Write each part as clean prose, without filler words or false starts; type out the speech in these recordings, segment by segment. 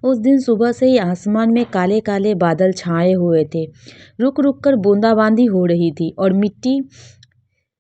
उस दिन सुबह से ही आसमान में काले काले बादल छाए हुए थे। रुक रुक कर बूंदाबांदी हो रही थी और मिट्टी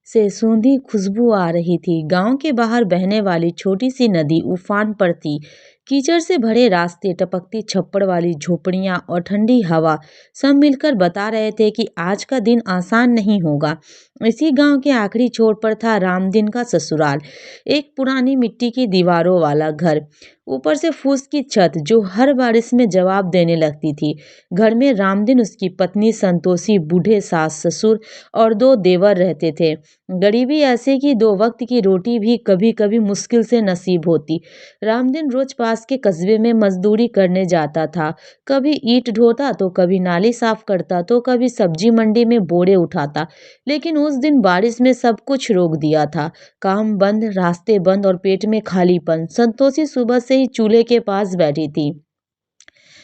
से सूंधी खुशबू आ रही थी। गांव के बाहर बहने वाली छोटी सी नदी उफान पर थी। कीचड़ से भरे रास्ते, टपकती छप्पड़ वाली झोपड़ियां और ठंडी हवा सब मिलकर बता रहे थे कि आज का दिन आसान नहीं होगा। इसी गांव के आखिरी छोर पर था रामदीन का ससुराल। एक पुरानी मिट्टी की दीवारों वाला घर, ऊपर से फूस की छत जो हर बारिश में जवाब देने लगती थी। घर में रामदीन, उसकी पत्नी संतोषी, बूढ़े सास ससुर और दो देवर रहते थे। गरीबी ऐसे कि दो वक्त की रोटी भी कभी कभी मुश्किल से नसीब होती। रामदीन रोज पास के कस्बे में मजदूरी करने जाता था। कभी ईंट ढोता तो कभी नाली साफ करता तो कभी सब्जी मंडी में बोरे उठाता। लेकिन उस दिन बारिश में सब कुछ रोक दिया था। काम बंद, रास्ते बंद और पेट में खालीपन। संतोषी सुबह से ही चूल्हे के पास बैठी थी।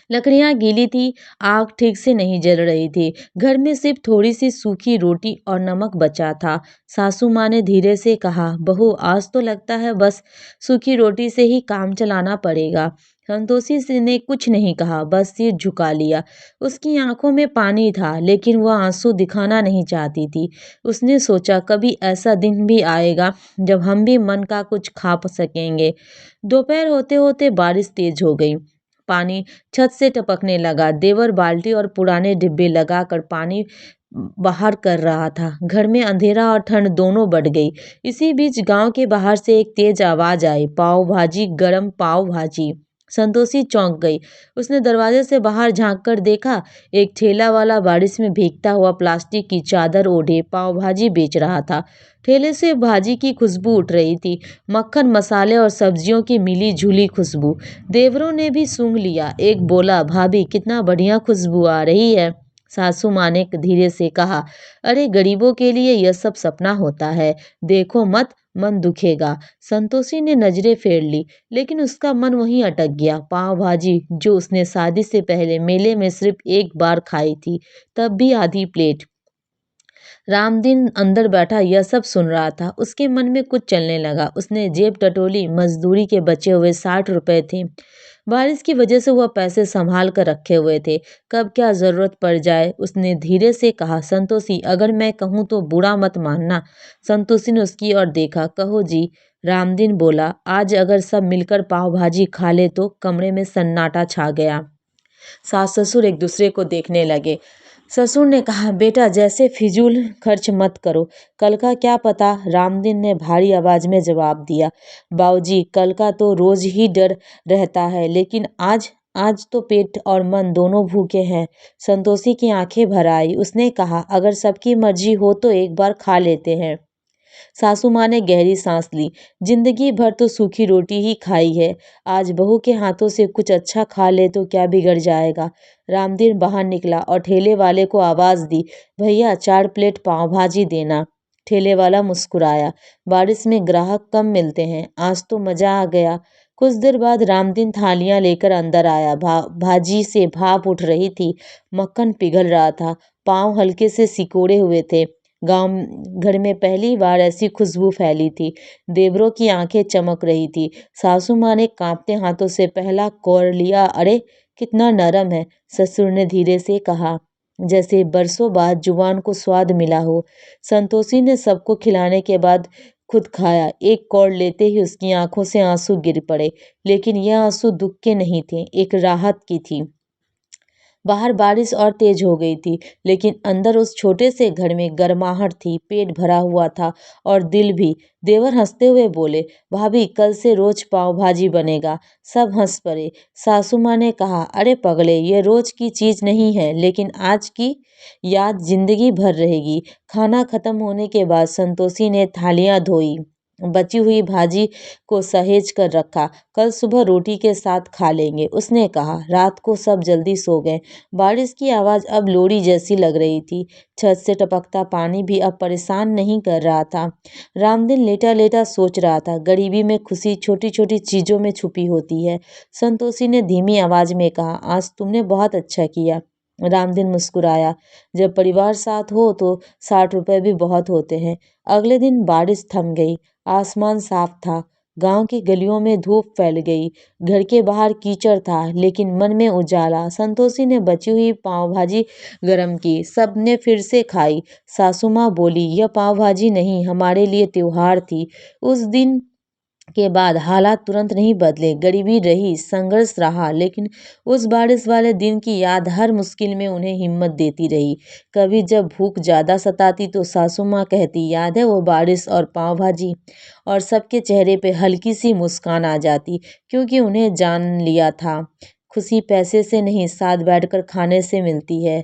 लकड़ियां गीली थी, आग ठीक से नहीं जल रही थी। घर में सिर्फ थोड़ी सी सूखी रोटी और नमक बचा था। सासू माँ ने धीरे से कहा, बहू आज तो लगता है बस सूखी रोटी से ही काम चलाना पड़ेगा। संतोषी ने कुछ नहीं कहा, बस सिर झुका लिया। उसकी आंखों में पानी था, लेकिन वह आंसू दिखाना नहीं चाहती थी। उसने सोचा कभी ऐसा दिन भी आएगा जब हम भी मन का कुछ खा सकेंगे। दोपहर होते होते बारिश तेज हो गई। पानी छत से टपकने लगा। देवर बाल्टी और पुराने डिब्बे लगाकर पानी बाहर कर रहा था। घर में अंधेरा और ठंड दोनों बढ़ गई। इसी बीच गांव के बाहर से एक तेज आवाज आई, पाव भाजी, गरम पाव भाजी। संतोषी चौंक गई। उसने दरवाजे से बाहर झांक कर देखा, एक ठेला वाला बारिश में भीगता हुआ प्लास्टिक की चादर ओढ़े पाव भाजी बेच रहा था। ठेले से भाजी की खुशबू उठ रही थी, मक्खन, मसाले और सब्जियों की मिली जुली खुशबू। देवरों ने भी सूंघ लिया। एक बोला, भाभी कितना बढ़िया खुशबू आ रही है। सासू माँ ने धीरे से कहा, अरे गरीबों के लिए यह सब सपना होता है, देखो मत, मन दुखेगा। संतोषी ने नजरें फेर ली, लेकिन उसका मन वहीं अटक गया। पाव भाजी जो उसने शादी से पहले मेले में सिर्फ एक बार खाई थी, तब भी आधी प्लेट। रामदीन अंदर बैठा यह सब सुन रहा था। उसके मन में कुछ चलने लगा। उसने जेब टटोली। मजदूरी के बचे हुए 60 रुपए थे। बारिश की वजह से वह पैसे संभाल कर रखे हुए थे, कब क्या जरूरत पड़ जाए। उसने धीरे से कहा, संतोषी अगर मैं कहूँ तो बुरा मत मानना। संतोषी ने उसकी ओर देखा, कहो जी। रामदीन बोला, आज अगर सब मिलकर पाव भाजी खा ले तो। कमरे में सन्नाटा छा गया। सास ससुर एक दूसरे को देखने लगे। ससुर ने कहा, बेटा जैसे फिजूल खर्च मत करो, कल का क्या पता। रामदीन ने भारी आवाज में जवाब दिया, बाबूजी कल का तो रोज ही डर रहता है, लेकिन आज आज तो पेट और मन दोनों भूखे हैं। संतोषी की आंखें भर आई। उसने कहा, अगर सबकी मर्जी हो तो एक बार खा लेते हैं। सासू माँ ने गहरी सांस ली। जिंदगी भर तो सूखी रोटी ही खाई है, आज बहू के हाथों से कुछ अच्छा खा ले तो क्या बिगड़ जाएगा। रामदीन बाहर निकला और ठेले वाले को आवाज दी, भैया 4 प्लेट पाव भाजी देना। ठेले वाला मुस्कुराया, बारिश में ग्राहक कम मिलते हैं, आज तो मजा आ गया। कुछ देर बाद रामदीन थालियां लेकर अंदर आया। भाजी से भाप उठ रही थी, मक्खन पिघल रहा था, पाँव हल्के से सिकोड़े हुए थे। गांव घर में पहली बार ऐसी खुशबू फैली थी। देवरों की आंखें चमक रही थी। सासू माँ ने कांपते हाथों से पहला कौर लिया। अरे कितना नरम है, ससुर ने धीरे से कहा, जैसे बरसों बाद जुबान को स्वाद मिला हो। संतोषी ने सबको खिलाने के बाद खुद खाया। एक कौर लेते ही उसकी आंखों से आंसू गिर पड़े, लेकिन यह आंसू दुख के नहीं थे, एक राहत की थी। बाहर बारिश और तेज हो गई थी, लेकिन अंदर उस छोटे से घर में गर्माहट थी, पेट भरा हुआ था और दिल भी। देवर हंसते हुए बोले, भाभी कल से रोज पाव भाजी बनेगा। सब हंस पड़े। सासू माँ ने कहा, अरे पगले, ये रोज की चीज नहीं है, लेकिन आज की याद जिंदगी भर रहेगी। खाना खत्म होने के बाद संतोषी ने थालियां धोई, बची हुई भाजी को सहेज कर रखा, कल सुबह रोटी के साथ खा लेंगे। उसने कहा। रात को सब जल्दी सो गए। बारिश की आवाज अब लोरी जैसी लग रही थी। छत से टपकता पानी भी अब परेशान नहीं कर रहा था। रामदीन लेटा लेटा सोच रहा था, गरीबी में खुशी छोटी छोटी चीजों में छुपी होती है। संतोषी ने धीमी आवाज में कहा, आज तुमने बहुत अच्छा किया। रामदीन मुस्कुराया, जब परिवार साथ हो तो 60 रुपए भी बहुत होते हैं। अगले दिन बारिश थम गई। आसमान साफ था। गांव की गलियों में धूप फैल गई। घर के बाहर कीचड़ था, लेकिन मन में उजाला। संतोषी ने बची हुई पाव भाजी गरम की। सबने फिर से खाई। सासू माँ बोली, यह पाव भाजी नहीं, हमारे लिए त्योहार थी। उस दिन के बाद हालात तुरंत नहीं बदले। गरीबी रही, संघर्ष रहा, लेकिन उस बारिश वाले दिन की याद हर मुश्किल में उन्हें हिम्मत देती रही। कभी जब भूख ज़्यादा सताती तो सासू माँ कहती, याद है वो बारिश और पाव भाजी? और सबके चेहरे पे हल्की सी मुस्कान आ जाती, क्योंकि उन्हें जान लिया था खुशी पैसे से नहीं, साथ बैठकर खाने से मिलती है।